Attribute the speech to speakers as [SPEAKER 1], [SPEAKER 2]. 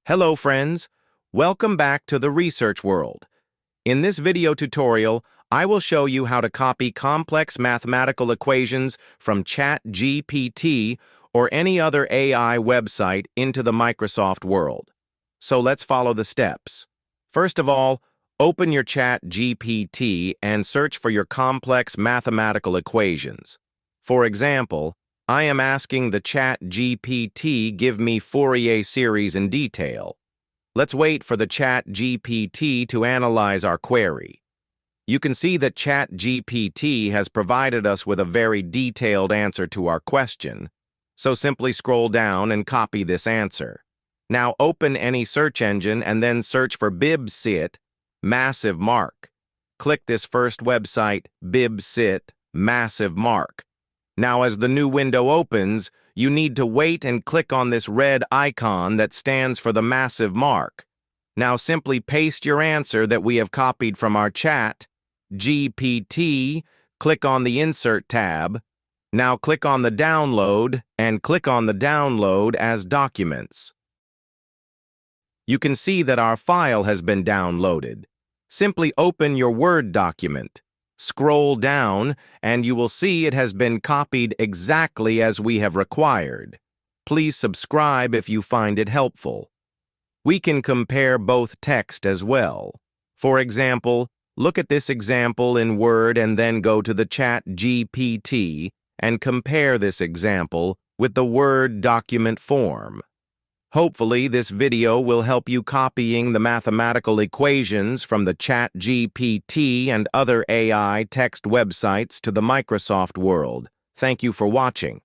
[SPEAKER 1] Hello, friends. Welcome back to the research world. In this video tutorial, I will show you how to copy complex mathematical equations from Chat-GPT or any other AI website into the Microsoft world. So let's follow the steps. First of all, open your Chat-GPT and search for your complex mathematical equations. For example, I am asking the Chat-GPT give me Fourier series in detail. Let's wait for the Chat-GPT to analyze our query. You can see that Chat-GPT has provided us with a very detailed answer to our question, so simply scroll down and copy this answer. Now open any search engine and then search for BibSit MassiveMark. Click this first website, BibSit MassiveMark. Now, as the new window opens, you need to wait and click on this red icon that stands for the MassiveMark. Now, simply paste your answer that we have copied from our Chat-GPT, click on the Insert tab. Now, click on the Download and click on the Download as Documents. You can see that our file has been downloaded. Simply open your Word document. Scroll down, and you will see it has been copied exactly as we have required. Please subscribe if you find it helpful. We can compare both text as well. For example, look at this example in Word and then go to the Chat-GPT and compare this example with the Word document form. Hopefully, this video will help you copying the mathematical equations from the Chat-GPT and other AI text websites to the Microsoft world. Thank you for watching.